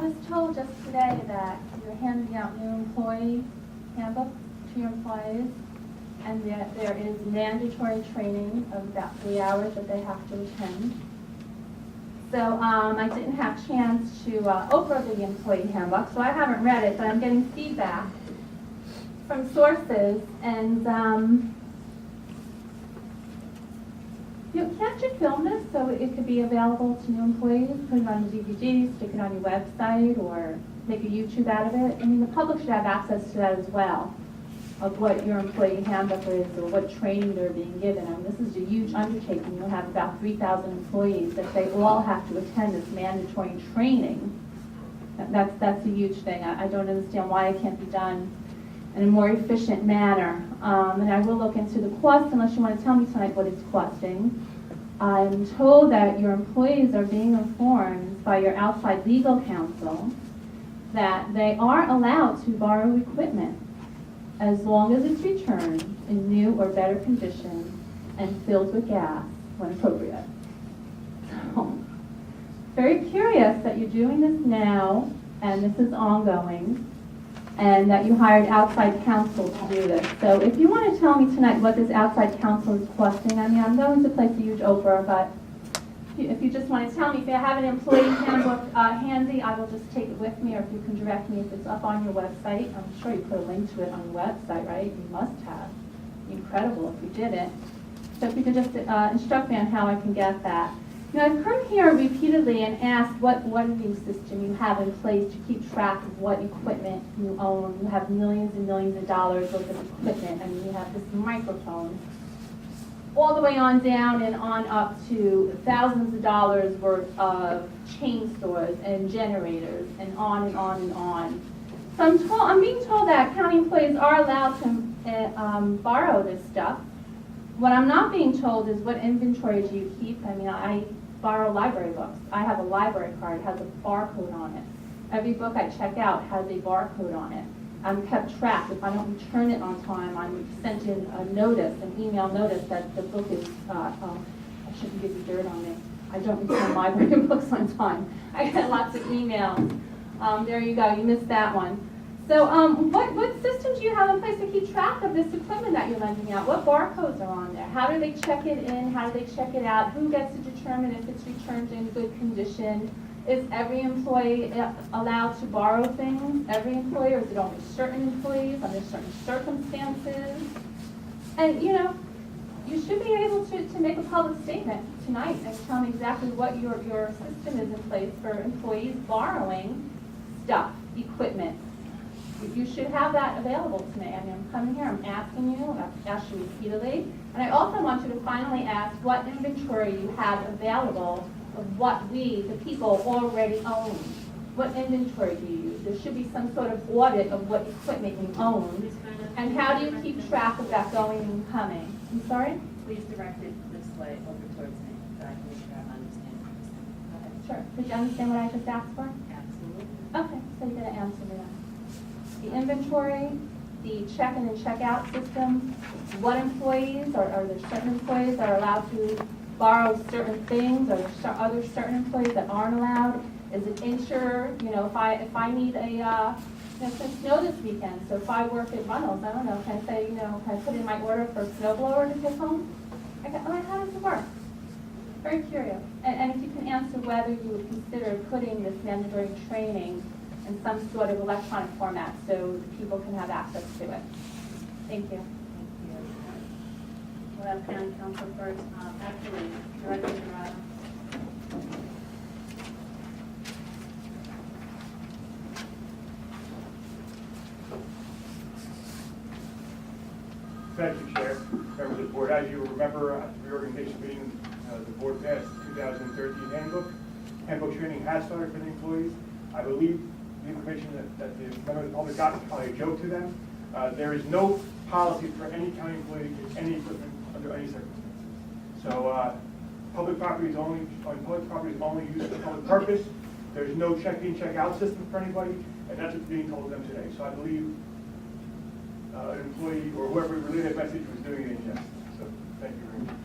was told just today that you're handing out new employee handbooks to your employees, and that there is mandatory training of about 3 hours that they have to attend. So I didn't have a chance to open the employee handbook, so I haven't read it, but I'm getting feedback from sources, and can't you film this so it could be available to new employees, put it on a DVD, stick it on your website, or make a YouTube out of it? I mean, the public should have access to that as well, of what your employee handbook is or what training they're being given. I mean, this is a huge undertaking. You'll have about 3,000 employees that they all have to attend this mandatory training. That's a huge thing. I don't understand why it can't be done in a more efficient manner. And I will look into the cost, unless you want to tell me tonight what it's costing. I'm told that your employees are being informed by your outside legal counsel that they are allowed to borrow equipment as long as it's returned in new or better condition and filled with gas when appropriate. So, very curious that you're doing this now, and this is ongoing, and that you hired outside counsel to do this. So if you want to tell me tonight what this outside counsel is costing, I mean, I'm going to place a huge Oprah, but if you just want to tell me, if you have an employee handbook handy, I will just take it with me, or if you can direct me if it's up on your website. I'm sure you put a link to it on your website, right? You must have. Incredible if you didn't. So if you could just instruct me on how I can get that. You know, I've come here repeatedly and asked what new system you have in place to keep track of what equipment you own. You have millions and millions of dollars worth of equipment. I mean, you have this microphone all the way on down and on up to thousands of dollars worth of chainsaws and generators, and on and on and on. So I'm being told that county employees are allowed to borrow this stuff. What I'm not being told is what inventory do you keep. I mean, I borrow library books. I have a library card. It has a barcode on it. Every book I check out has a barcode on it. I'm kept track. If I don't return it on time, I'm sent in a notice, an email notice that the book is, I shouldn't give you dirt on me. I don't return library books on time. I get lots of emails. There you go. You missed that one. So what system do you have in place to keep track of this equipment that you're lending out? What barcodes are on there? How do they check it in? How do they check it out? Who gets to determine if it's returned in good condition? Is every employee allowed to borrow things? Every employee, or is it only certain employees under certain circumstances? And you know, you should be able to make a public statement tonight and tell me exactly what your system is in place for employees borrowing stuff, equipment. You should have that available to me. I mean, I'm coming here, I'm asking you, I've asked you repeatedly, and I also want you to finally ask what inventory you have available of what we, the people, already own. What inventory do you use? There should be some sort of audit of what equipment you own, and how do you keep track of that going and coming? I'm sorry? Please direct it this way over towards me, so I can make sure I understand. Go ahead. Sure. Did you understand what I just asked for? Absolutely. Okay, so you're going to answer me that. The inventory, the check-in and check-out system, what employees, or are there certain employees that are allowed to borrow certain things, or other certain employees that aren't allowed? Is it insured? You know, if I need a, it's snow this weekend, so if I work at Reynolds, I don't know, can I say, you know, can I put in my order for a snowblower to take home? How does it work? Very curious. And if you can answer whether you would consider putting this mandatory training in some sort of electronic format so people can have access to it. Thank you. Thank you. We'll have County Council first. Actually, Director Renna. Thank you, Chair, members of the board. As you remember, at the reorganization meeting, the board passed 2013 handbook. Handbook training has started for the employees. I believe the information that the members of the public got is probably a joke to them. There is no policy for any county employee to get any equipment under any circumstances. So public property is only used for public purpose. There's no check-in, check-out system for anybody, and that's what's being told to them today. So I believe an employee or whoever relayed that message was doing it in jest. So thank you very much.